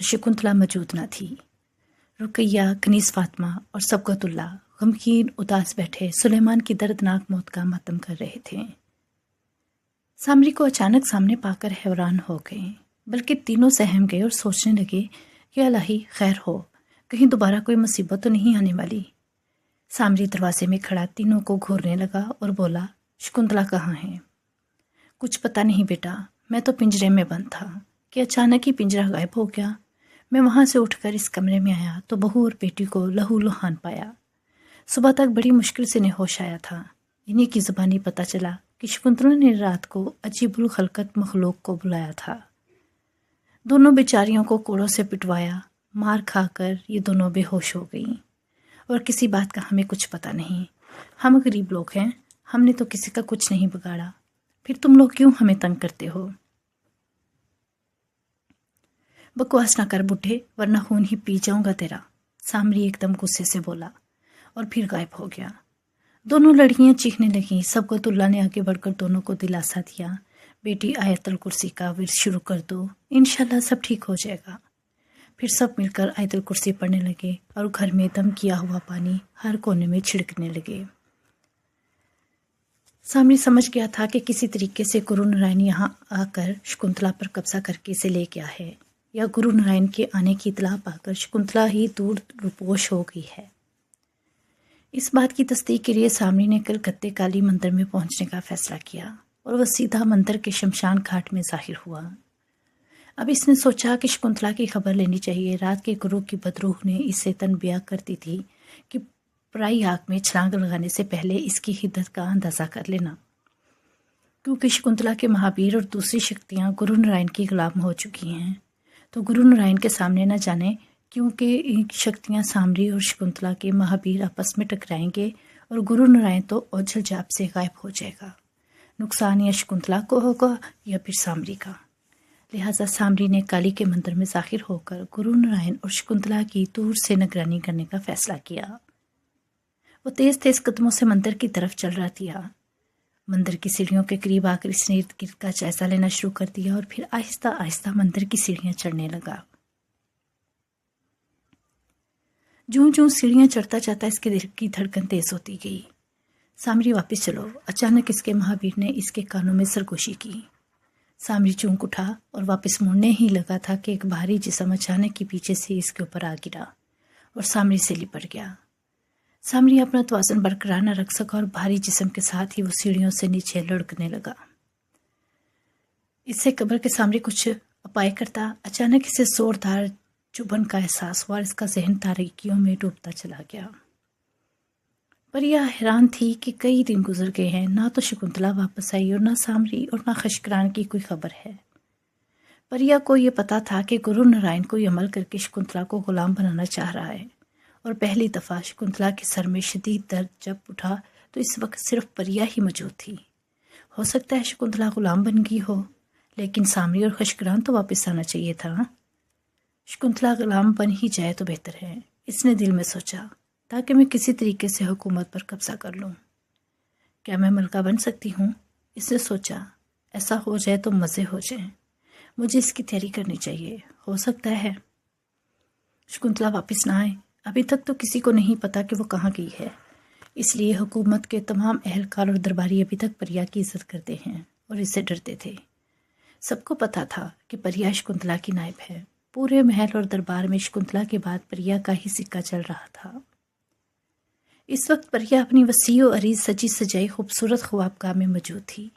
तो शकुंतला मौजूद न थी। रुकैया, कनीज़ फातिमा और सबकतुल्ला गमगीन उदास बैठे सुलेमान की दर्दनाक मौत का मातम कर रहे थे। सामरी को अचानक सामने पाकर हैरान हो गए, बल्कि तीनों सहम गए और सोचने लगे कि अल्लाही खैर हो, कहीं दोबारा कोई मुसीबत तो नहीं आने वाली। सामरी दरवाजे में खड़ा तीनों को घूरने लगा और बोला, शकुंतला कहाँ है? कुछ पता नहीं बेटा, मैं तो पिंजरे में बंद था कि अचानक ही पिंजरा गायब हो गया। मैं वहाँ से उठकर इस कमरे में आया तो बहू और बेटी को लहूलुहान पाया। सुबह तक बड़ी मुश्किल से होश आया था। इन्हीं की ज़बानी पता चला कि शकुंतला ने रात को अजीबुल खलकत मखलूक को बुलाया था। दोनों बेचारियों को कोड़ों से पिटवाया। मार खाकर ये दोनों बेहोश हो गईं और किसी बात का हमें कुछ पता नहीं। हम गरीब लोग हैं, हमने तो किसी का कुछ नहीं बिगाड़ा, फिर तुम लोग क्यों हमें तंग करते हो? बकवास ना कर बुढ़े, वरना खून ही पी जाऊंगा तेरा, सामरी एकदम गुस्से से बोला और फिर गायब हो गया। दोनों लड़कियां चीखने लगीं। सबकतुल्ला ने आगे बढ़कर दोनों को दिलासा दिया, बेटी आयतुल कुर्सी का विर्द शुरू कर दो, इंशाल्लाह सब ठीक हो जाएगा। फिर सब मिलकर आयतुल कुर्सी पढ़ने लगे और घर में दम किया हुआ पानी हर कोने में छिड़कने लगे। सामरी समझ गया था कि किसी तरीके से गुरु नारायण यहाँ आकर शकुंतला पर कब्जा करके इसे ले गया है, या गुरु नारायण के आने की इतला पाकर शकुंतला ही दूर रुपोश हो गई है। इस बात की तस्दीक के लिए सामरी ने कलकत्ते काली मंदिर में पहुंचने का फैसला किया और वह सीधा मंदिर के शमशान घाट में जाहिर हुआ। अब इसने सोचा कि शकुंतला की खबर लेनी चाहिए। रात के गुरु की बदरूह ने इसे तनबिया करती थी कि पराई आग में छलांग लगाने से पहले इसकी हिद्दत का अंदाज़ा कर लेना, क्योंकि शकुंतला के महावीर और दूसरी शक्तियाँ गुरु नारायण की गुलाम हो चुकी हैं। तो गुरु नारायण के सामने न जाने, क्योंकि इन शक्तियाँ सामरी और शकुंतला के महावीर आपस में टकराएंगे और गुरु नारायण तो ओझल जाप से गायब हो जाएगा। नुकसान या शकुंतला को होगा या फिर सामरी का। लिहाजा सामरी ने काली के मंदिर में जाहिर होकर गुरु नारायण और शकुंतला की दूर से निगरानी करने का फैसला किया। वो तेज तेज कदमों से मंदिर की तरफ चल रहा था। मंदिर की सीढ़ियों के करीब आकर इसने इर्द गिर्द का जायजा लेना शुरू कर दिया और फिर आहिस्ता आहिस्ता मंदिर की सीढ़ियां चढ़ने लगा। जूं जूं सीढ़ियां चढ़ता जाता इसके दिल की धड़कन तेज होती गई। सामरी वापस चलो, अचानक इसके महावीर ने इसके कानों में सरगोशी की। सामरी चौंक उठा और वापस मुड़ने ही लगा था कि एक भारी जिस्म अचानक ही पीछे से इसके ऊपर आ गिरा और सामरी से लिपट गया। सामरी अपना तवाज़ुन बरकरार न रख सका और भारी जिस्म के साथ ही वो सीढ़ियों से नीचे लुढ़कने लगा। इससे कब्र के सामने कुछ अपाय करता, अचानक इसे जोरदार चुभन का एहसास हुआ और इसका जहन तारीकियों में डूबता चला गया। पर यह हैरान थी कि कई दिन गुजर गए हैं, ना तो शकुंतला वापस आई और ना सामरी और ना खशकरान की कोई खबर है। परिया को यह पता था कि गुरु नारायण कोई अमल करके शकुंतला को गुलाम बनाना चाह रहा है, और पहली दफ़ा शकुंतला के सर में शदीद दर्द जब उठा तो इस वक्त सिर्फ परिया ही मौजूद थी। हो सकता है शकुंतला गुलाम बन गई हो, लेकिन सामरी और खशकरान तो वापस आना चाहिए था। शकुंतला गुलाम बन ही जाए तो बेहतर है, इसने दिल में सोचा, ताकि मैं किसी तरीके से हुकूमत पर कब्जा कर लूँ। क्या मैं मलका बन सकती हूँ? इसने सोचा, ऐसा हो जाए तो मज़े हो जाएं। मुझे इसकी तैयारी करनी चाहिए। हो सकता है शकुंतला वापस ना आए। अभी तक तो किसी को नहीं पता कि वो कहाँ गई है, इसलिए हुकूमत के तमाम अहलकार और दरबारी अभी तक परिया की इज्जत करते हैं और इससे डरते थे। सबको पता था कि परिया शकुंतला की नायब है। पूरे महल और दरबार में शकुंतला के बाद परिया का ही सिक्का चल रहा था। इस वक्त परिया अपनी वसीओ अरीज सजी सजाई खूबसूरत ख्वाबगाह में मौजूद थी।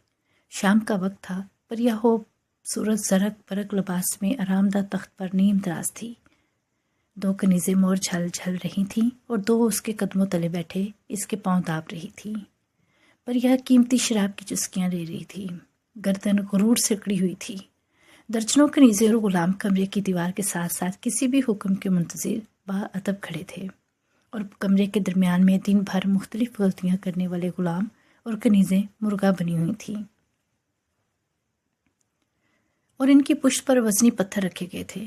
शाम का वक्त था। परिया खूबसूरत जरक परक लिबास में आरामदा तख्त पर नीम दराज थी। दो कनीज़ें मोर झल झल रही थीं और दो उसके कदमों तले बैठे इसके पांव दाब रही थी। परिया कीमती शराब की चुस्कियां ले रही थी। गर्दन गुरूर से अकड़ी हुई थी। दर्जनों कनीज़े और गुलाम कमरे की दीवार के साथ साथ किसी भी हुक्म के मुंतज़िर बाअदब खड़े थे, और कमरे के दरमियान में दिन भर मुख्तलिफ गलतियां करने वाले गुलाम और कनीज़ें मुर्गा बनी हुई थीं, और इनकी पुष्ट पर वजनी पत्थर रखे गए थे,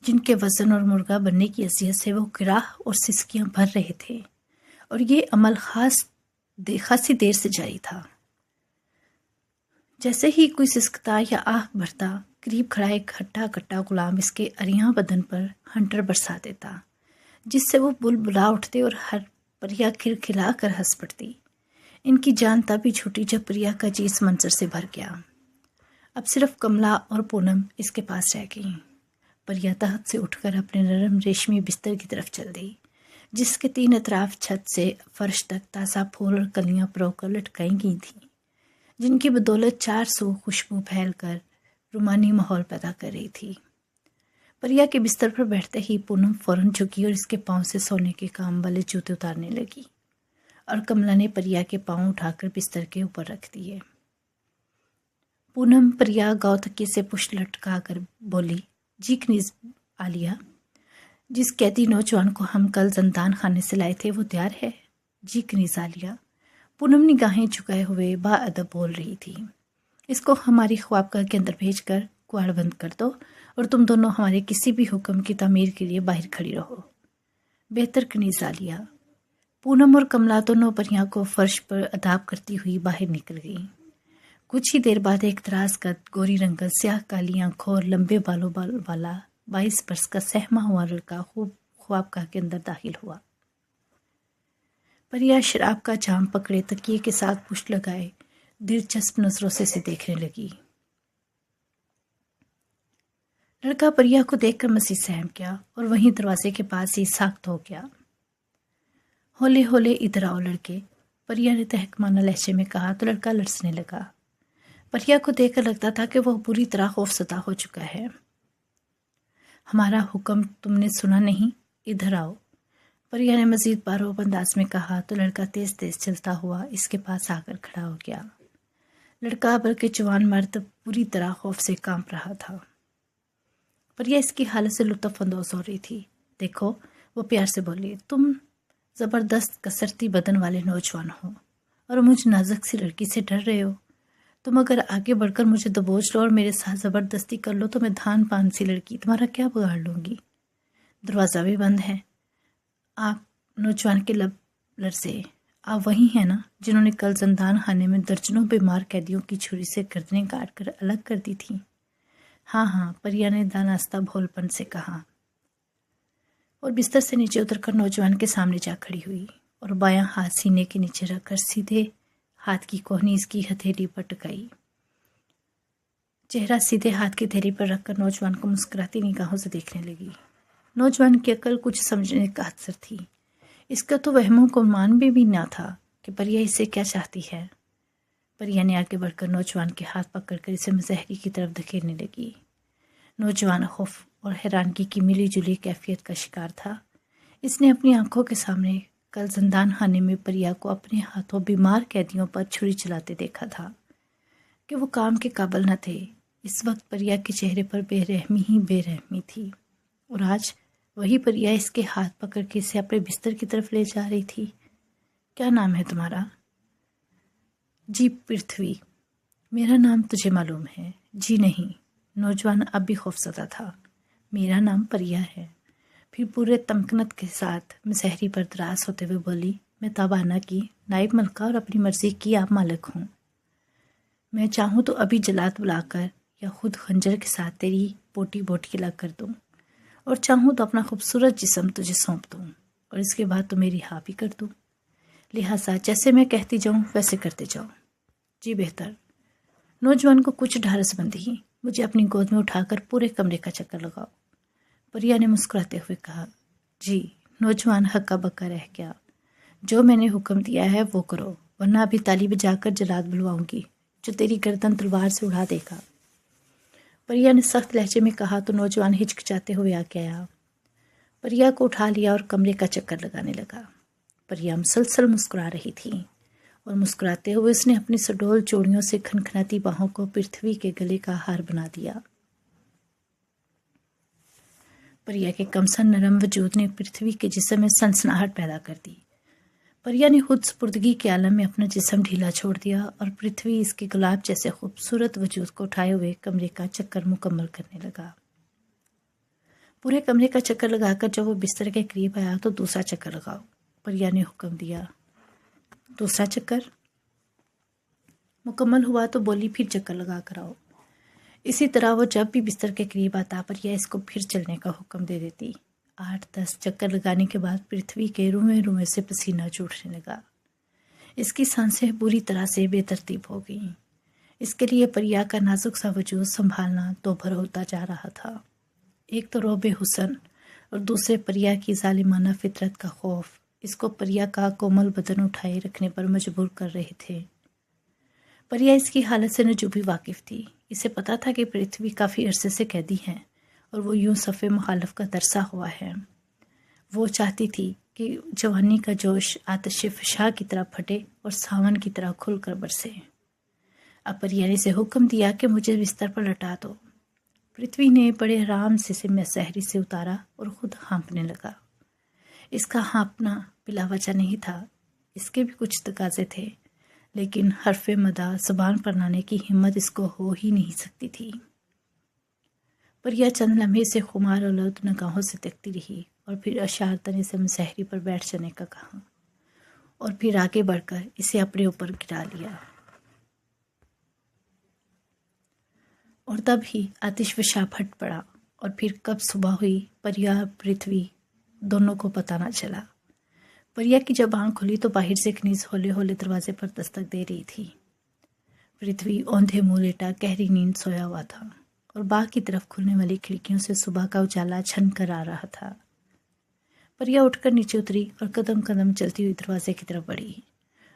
जिनके वजन और मुर्गा बनने की असियत से वो किराह और सिसकियां भर रहे थे, और ये अमल खासी देर से जारी था। जैसे ही कोई सिसकता या आह भरता, قریب کھڑا ایک ہٹا کٹا غلام اس کے اریاں بدن پر ہنٹر برسا دیتا، جس سے وہ بلبلا اٹھتے اور ہر پریا کھلکھلا کر ہنس پڑتی۔ ان کی جان تبھی چھوٹی جب پریا کا جی اس منظر سے بھر گیا۔ اب صرف کملا اور پونم اس کے پاس رہ گئیں۔ پریا تحت سے اٹھ کر اپنے نرم ریشمی بستر کی طرف چل دی، جس کے 3 اطراف چھت سے فرش تک تازہ پھول اور کلیاں پرو کر لٹکائی گئی تھیں، جن کی بدولت 4 سو خوشبو پھیل کر رومانی ماحول پیدا کر رہی تھی۔ پریا کے بستر پر بیٹھتے ہی پونم فوراً جھکی اور اس کے پاؤں سے سونے کے کام والے جوتے اتارنے لگی، اور کملا نے پریا کے پاؤں اٹھا کر بستر کے اوپر رکھ دیے۔ پونم پریا گاؤ تکیے سے پشت لٹکا کر بولی، جی کنیز عالیہ، جس قیدی نوجوان کو ہم کل زندان خانے سے لائے تھے وہ تیار ہے؟ جی کنیز عالیہ، پونم نگاہیں جھکائے ہوئے با ادب بول رہی تھی۔ اس کو ہماری خوابگاہ کے اندر بھیج کر کواڑ بند کر دو اور تم دونوں ہمارے کسی بھی حکم کی تعمیر کے لیے باہر کھڑی رہو۔ بہتر کنیز عالیہ۔ پونم اور کملا دونوں پریاں کو فرش پر اداب کرتی ہوئی باہر نکل گئی۔ کچھ ہی دیر بعد ایک دراز قد، گوری رنگت، سیاہ کالی آنکھوں اور لمبے بالوں والا 22 برس کا سہما ہوا لڑکا خوابگاہ کے اندر داخل ہوا۔ پریا شراب کا جام پکڑے تکیے کے ساتھ پشت لگائے دلچسپ نظروں سے اسے دیکھنے لگی۔ لڑکا پریا کو دیکھ کر مسیح سہم گیا اور وہیں دروازے کے پاس ہی ساکت ہو گیا۔ ہولے ہولے ادھر آؤ لڑکے، پریا نے تحقمانہ لہجے میں کہا تو لڑکا لرزنے لگا۔ پریا کو دیکھ کر لگتا تھا کہ وہ پوری طرح خوفزدہ ہو چکا ہے۔ ہمارا حکم تم نے سنا نہیں، ادھر آؤ، پریا نے مزید باروب انداز میں کہا تو لڑکا تیز تیز چلتا ہوا اس کے پاس آ کر کھڑا ہو گیا۔ لڑکا بلکہ جوان مرد پوری طرح خوف سے کانپ رہا تھا۔ پریا اس کی حالت سے لطف اندوز ہو رہی تھی۔ دیکھو، وہ پیار سے بولی، تم زبردست کسرتی بدن والے نوجوان ہو اور مجھ نازک سی لڑکی سے ڈر رہے ہو۔ تم اگر آگے بڑھ کر مجھے دبوچ لو اور میرے ساتھ زبردستی کر لو تو میں دھان پان سی لڑکی تمہارا کیا بگاڑ لوں گی؟ دروازہ بھی بند ہے۔ آپ نوجوان کے لب لرزے۔ آپ وہی ہیں نا جنہوں نے کل زندان خانے میں درجنوں بیمار قیدیوں کی چھری سے گردنیں کاٹ کر الگ کر دی تھیں؟ ہاں ہاں، پریا نے دانستہ بھول پن سے کہا، اور بستر سے نیچے اتر کر نوجوان کے سامنے جا کھڑی ہوئی اور بایاں ہاتھ سینے کے نیچے رکھ کر سیدھے ہاتھ کی کوہنی اس کی ہتھیلی پر ٹکائی۔ چہرہ سیدھے ہاتھ کی تھیلی پر رکھ کر نوجوان کو مسکراتی نگاہوں سے دیکھنے لگی۔ نوجوان کی عقل کچھ سمجھنے کا اثر تھی۔ اس کا تو وہم و گمان بھی نہ تھا کہ پریا اسے کیا چاہتی ہے۔ پریا نے آگے بڑھ کر نوجوان کے ہاتھ پکڑ کر اسے مظہری کی طرف دھکیلنے لگی۔ نوجوان خوف اور حیرانگی کی ملی جلی کیفیت کا شکار تھا۔ اس نے اپنی آنکھوں کے سامنے کل زندان خانے میں پریا کو اپنے ہاتھوں بیمار قیدیوں پر چھری چلاتے دیکھا تھا کہ وہ کام کے قابل نہ تھے۔ اس وقت پریا کے چہرے پر بے رحمی ہی بے رحمی تھی، اور آج وہی پریا اس کے ہاتھ پکڑ کے اسے اپنے بستر کی طرف لے جا رہی تھی۔ کیا نام ہے تمہارا؟ جی پرتھوی۔ میرا نام تجھے معلوم ہے؟ جی نہیں۔ نوجوان اب بھی خوفزدہ تھا۔ میرا نام پریا ہے۔ پھر پورے تمکنت کے ساتھ مسحری پر دراز ہوتے ہوئے بولی، میں تابانہ کی نائب ملکہ اور اپنی مرضی کی آپ مالک ہوں۔ میں چاہوں تو ابھی جلاد بلا کر یا خود خنجر کے ساتھ تیری بوٹی بوٹی الگ کر دوں، اور چاہوں تو اپنا خوبصورت جسم تجھے سونپ دوں اور اس کے بعد تو میری ہاں بھی کر دوں۔ لہٰذا جیسے میں کہتی جاؤں ویسے کرتے جاؤ۔ جی بہتر۔ نوجوان کو کچھ ڈھارس بندی، مجھے اپنی گود میں اٹھا کر پورے کمرے کا چکر لگاؤ، پریا نے مسکراتے ہوئے کہا۔ جی۔ نوجوان ہکا بکا رہ گیا۔ جو میں نے حکم دیا ہے وہ کرو، ورنہ ابھی تالی بجا کر جلاد بلواؤں گی جو تیری گردن تلوار سے اڑا دے گا۔ پریا نے سخت لہجے میں کہا تو نوجوان ہچکچاتے ہوئے آگے آیا۔ پریا کو اٹھا لیا اور کمرے کا چکر لگانے لگا۔ پریا مسلسل مسکرا رہی تھی اور مسکراتے ہوئے اس نے اپنی سڈول چوڑیوں سے کھنکھناتی باہوں کو پرتھوی کے گلے کا ہار بنا دیا۔ پریا کے کمسن نرم وجود نے پرتھوی کے جسم میں سنسناہٹ پیدا کر دی۔ پریا نے خود سپردگی کے عالم میں اپنا جسم ڈھیلا چھوڑ دیا اور پرتھوی اس کے گلاب جیسے خوبصورت وجود کو اٹھائے ہوئے کمرے کا چکر مکمل کرنے لگا۔ پورے کمرے کا چکر لگا کر جب وہ بستر کے قریب آیا تو دوسرا چکر لگاؤ، پریا نے حکم دیا۔ دوسرا چکر مکمل ہوا تو بولی، پھر چکر لگا کر آؤ۔ इसी तरह वो जब भी बिस्तर के करीब आता परिया इसको फिर चलने का हुक्म दे देती। 8-10 चक्कर लगाने के बाद पृथ्वी के रुएं रुएं से पसीना छूटने लगा। इसकी सांसें बुरी तरह से बेतरतीब हो गईं। इसके लिए परिया का नाजुक सा वजूद संभालना दोभर होता जा रहा था। एक तो रोबे हुसन और दूसरे परिया की जालिमाना फितरत का खौफ इसको परिया का कोमल बदन उठाए रखने पर मजबूर कर रहे थे। परिया इसकी हालत से नजूबी वाकिफ थी। इसे पता था कि पृथ्वी काफ़ी अरसे से कैदी है और वो यूं सफ़े मुखालफ का तरसा हुआ है। वो चाहती थी कि जवानी का जोश आतिश फशा की तरह फटे और सावन की तरह खुल कर बरसे। अब परिया ने इसे हुक्म दिया कि मुझे बिस्तर पर लटा दो। पृथ्वी ने बड़े आराम से मैं सहरी से उतारा और खुद हाँपने लगा। इसका हाँपना बिला वजह नहीं था, इसके भी कुछ तकाजे थे, लेकिन हरफे मदा ज़ुबान पर लाने की हिम्मत इसको हो ही नहीं सकती थी। परिया चंद लम्हे से खुमार और निगाहों से देखती रही और फिर अशार तने से मुसहरी पर बैठ जाने का कहा और फिर आगे बढ़कर इसे अपने ऊपर गिरा लिया। और तब ही आतिशफशा फट पड़ा और फिर कब सुबह हुई परिया पृथ्वी दोनों को पता न चला। परिया की जब आँख खुली तो बाहर से कनीज होले होले दरवाजे पर दस्तक दे रही थी। पृथ्वी औंधे मुँह लेटा गहरी नींद सोया हुआ था और बाग की तरफ खुलने वाली खिड़कियों से सुबह का उजाला छन कर आ रहा था। परिया उठकर नीचे उतरी और कदम कदम चलती हुई दरवाजे की तरफ बढ़ी।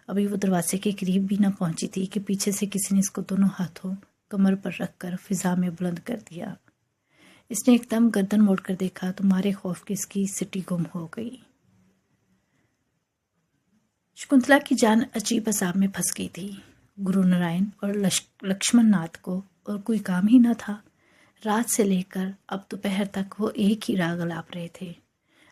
अभी वो दरवाजे के करीब भी न पहुंची थी कि पीछे से किसी ने इसको दोनों हाथों कमर पर रखकर फिजा में बुलंद कर दिया। इसने एकदम गर्दन मोड़कर देखा तो मारे खौफ की इसकी सिटी गुम हो गई। शकुंतला की जान अजीब अजाब में फंस गई थी। गुरु नारायण और लक्ष्मण नाथ को और कोई काम ही न था। रात से लेकर अब दोपहर तक वो एक ही राग अलाप रहे थे।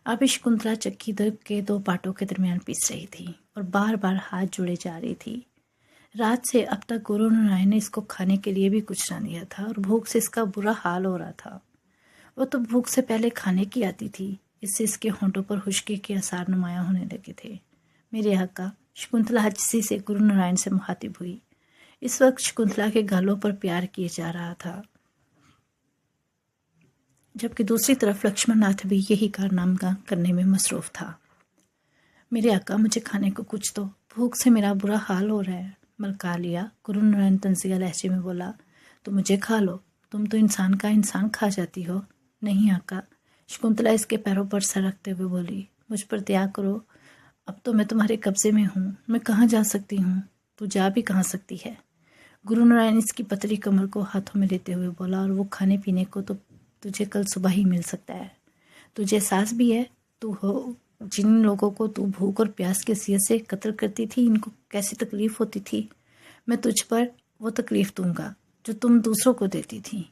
अब शकुंतला चक्की के दो पाटों के दरमियान पीस रही थी और बार बार हाथ जोड़े जा रही थी। रात से अब तक गुरु नारायण ने इसको खाने के लिए भी कुछ ना दिया था और भूख से इसका बुरा हाल हो रहा था। वो तो भूख से पहले खाने की आती थी, इससे इसके होंठों पर खुश्की के आसार नुमाया होने लगे थे। मेरे आका, शकुंतला हजसी से गुरु नारायण से मुखातिब हुई। इस वक्त शकुंतला के गालों पर प्यार किए जा रहा था, जबकि दूसरी तरफ लक्ष्मण नाथ भी यही कारनामा करने में मसरूफ था। मेरे आका, मुझे खाने को कुछ दो, भूख से मेरा बुरा हाल हो रहा है। मलका लिया। गुरु नारायण तंजिया लहजे में बोला, तो मुझे खा लो, तुम तो इंसान का इंसान खा जाती हो। नहीं आका, शकुंतला इसके पैरों पर सर रखते हुए बोली, मुझ पर दया करो, अब तो मैं तुम्हारे कब्जे में हूँ, मैं कहाँ जा सकती हूँ, तू जा भी कहाँ सकती है। गुरु नारायण इसकी पतली कमर को हाथों में लेते हुए बोला, और वो खाने पीने को तो तुझे कल सुबह ही मिल सकता है। तुझे एहसास भी है तू हो जिन लोगों को तू भूख और प्यास के सिए से कत्ल करती थी, इनको कैसी तकलीफ होती थी। मैं तुझ पर वो तकलीफ दूंगा जो तुम दूसरों को देती थी।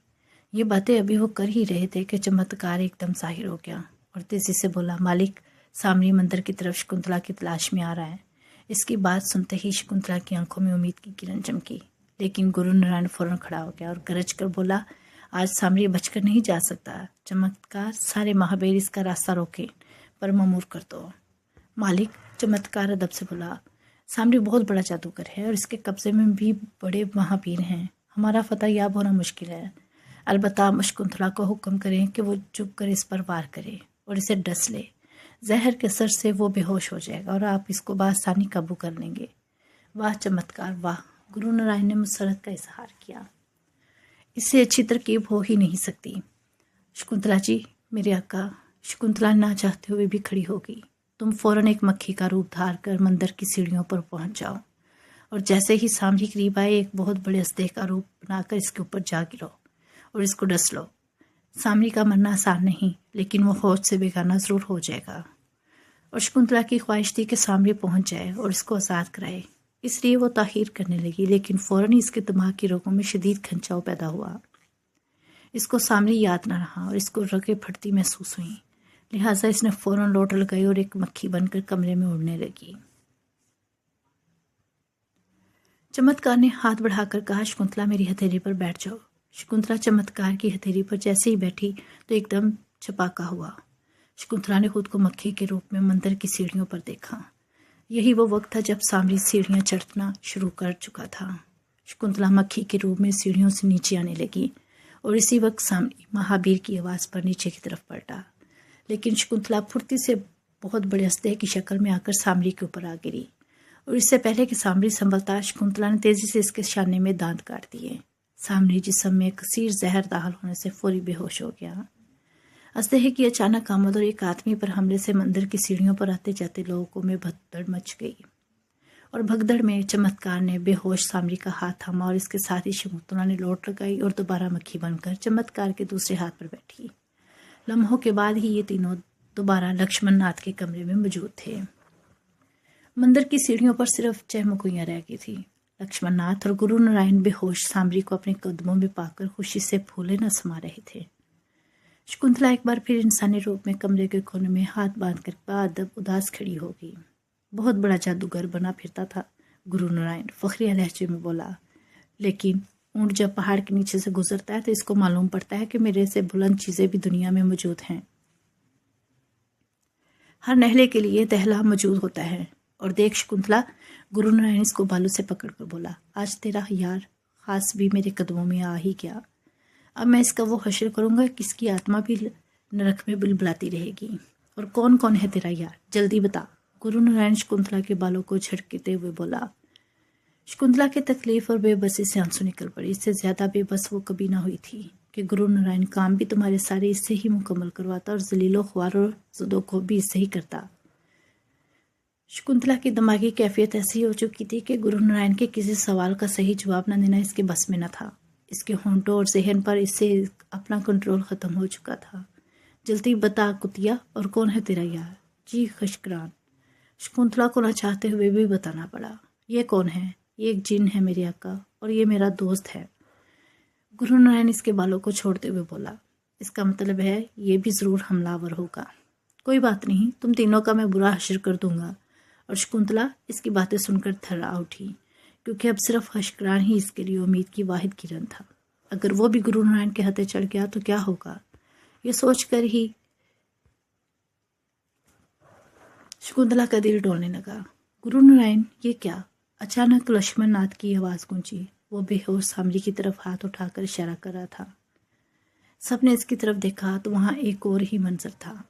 ये बातें अभी वो कर ही रहे थे कि चमत्कार एकदम जाहिर हो गया और तेजी से बोला, मालिक सामने मंदिर की तरफ शकुंतला की तलाश में आ रहा है। इसकी बात सुनते ही शकुंतला की आंखों में उम्मीद की किरण चमकी, लेकिन गुरु नारायण फौरन खड़ा हो गया और गरज कर बोला, आज सामने बचकर नहीं जा सकता। चमत्कार सारे महाबीर इसका रास्ता रोके पर ममूर कर दो। मालिक, चमत्कार अदब से बोला, सामने बहुत बड़ा जादूगर है और इसके कब्जे में भी बड़े महाबीर हैं। हमारा फतह याब होना मुश्किल है। अलबत्ता शकुंतला को हुक्म करें कि वो चुप कर इस पर वार करे और इसे डस ले। जहर के असर से वो बेहोश हो जाएगा और आप इसको बआसानी काबू कर लेंगे। वाह चमत्कार वाह! गुरु नारायण ने मुसरत का इजहार किया। इससे अच्छी तरकीब हो ही नहीं सकती। शकुंतला जी, मेरे आका। शकुंतला ना चाहते हुए भी खड़ी हो गई। तुम फौरन एक मक्खी का रूप धार कर मंदिर की सीढ़ियों पर पहुंच जाओ और जैसे ही सामने करीब आए एक बहुत बड़े अस्तेह का रूप बनाकर इसके ऊपर जा गिरो और इसको डस लो। सामने का मरना आसान नहीं, लेकिन वो होश से बेगाना ज़रूर हो जाएगा। और शकुंतला की ख्वाहिश थी कि सामने पहुंच जाए और इसको आज़ाद कराए, इसलिए वो ताख़ीर करने लगी, लेकिन फ़ौरन ही इसके दिमाग की रगों में शदीद खंचाव पैदा हुआ। इसको सामने याद न रहा और इसको रगें फटती महसूस हुई, लिहाजा इसने फ़ौरन लौट लगाई और एक मक्खी बनकर कमरे में उड़ने लगी। चमत्कार ने हाथ बढ़ाकर कहा, शकुंतला मेरी हथेली पर बैठ जाओ। शकुंतला चमत्कार की हथेली पर जैसे ही बैठी तो एकदम छपाका हुआ। शकुंतला ने खुद को मक्खी के रूप में मंदिर की सीढ़ियों पर देखा। यही वो वक्त था जब सामरी सीढ़ियां चढ़ना शुरू कर चुका था। शकुंतला मक्खी के रूप में सीढ़ियों से नीचे आने लगी। और इसी वक्त सामने महावीर की आवाज़ पर नीचे की तरफ पलटा, लेकिन शकुंतला फुर्ती से बहुत बड़े अस्तेह की शक्ल में आकर सामरी के ऊपर आ गिरी, और इससे पहले कि सामरी संभलता, शकुंतला ने तेजी से इसके शाने में दांत काट दिए। सामरी जिस्म में कसीर जहर दाखिल होने से फौरी बेहोश हो गया। अस्तेह की अचानक आमद और एक आदमी पर हमले से मंदिर की सीढ़ियों पर आते जाते लोगों में भगदड़ मच गई, और भगदड़ में चमत्कार ने बेहोश सामरी का हाथ थामा और इसके साथ ही शकुंतला ने लौट लगाई और दोबारा मक्खी बनकर चमत्कार के दूसरे हाथ पर बैठी। लम्हों के बाद ही ये तीनों दोबारा लक्ष्मण नाथ के कमरे में मौजूद थे। मंदिर की सीढ़ियों पर सिर्फ चहमुखियां रह गई थी। लक्ष्मण नाथ और गुरु नारायण बेहोश सामरी को अपने कदमों में पाकर खुशी से फूले न समा रहे थे। शकुंतला एक बार फिर इंसानी रूप में कमरे के कोने में हाथ बांधकर बाअदब उदास खड़ी हो गई। बहुत बड़ा जादूगर बना फिरता था, गुरु नारायण फखरिया लहजे में बोला, लेकिन ऊंट जब पहाड़ के नीचे से गुजरता है तो इसको मालूम पड़ता है कि मेरे से बुलंद चीजें भी दुनिया में मौजूद हैं। हर नहले के लिए दहला मौजूद होता है। और देख शकुंतला, गुरु नारायण इसको बालू से पकड़कर बोला, आज तेरा यार खास भी मेरे कदमों में आ ही गया। अब मैं इसका वो हश्र करूंगा कि इसकी आत्मा भी नरक में बुलबुलाती रहेगी। और कौन कौन है तेरा यार, जल्दी बता। गुरु नारायण शकुंतला के बालों को झटकते हुए बोला। शकुंतला की तकलीफ और बेबसी से आंसू निकल पड़ी। इससे ज्यादा बेबस वो कभी ना हुई थी कि गुरु नारायण काम भी तुम्हारे सारे इससे ही मुकम्मल करवाता और जलीलो ख्वार और जुदों को भी इससे ही करता। शकुंतला की दिमागी कैफियत ऐसी हो चुकी थी कि गुरु नारायण के किसी सवाल का सही जवाब न देना इसके बस में न था। इसके होंठों और जहन पर इससे अपना कंट्रोल खत्म हो चुका था। जल्दी बता कुतिया, और कौन है तेरा यार? जी खशकरान। शकुंतला को न चाहते हुए भी बताना पड़ा। ये कौन है? ये एक जिन है मेरे आका, और ये मेरा दोस्त है। गुरु नारायण इसके बालों को छोड़ते हुए बोला, इसका मतलब है ये भी जरूर हमलावर होगा। कोई बात नहीं, तुम तीनों का मैं बुरा हश्र कर दूंगा। और शकुंतला इसकी बातें सुनकर थर्रा उठी, क्योंकि अब सिर्फ खशकरान ही इसके लिए उम्मीद की वाहिद किरण था। अगर वो भी गुरु नारायण के हाथे चढ़ गया तो क्या होगा, ये सोचकर ही शकुंतला का दिल डोलने लगा। गुरु नारायण, ये क्या? अचानक लक्ष्मण नाथ की आवाज गूंजी। वो बेहोश सामरी की तरफ हाथ उठाकर इशारा कर रहा था। सबने इसकी तरफ देखा तो वहां एक और ही मंजर था।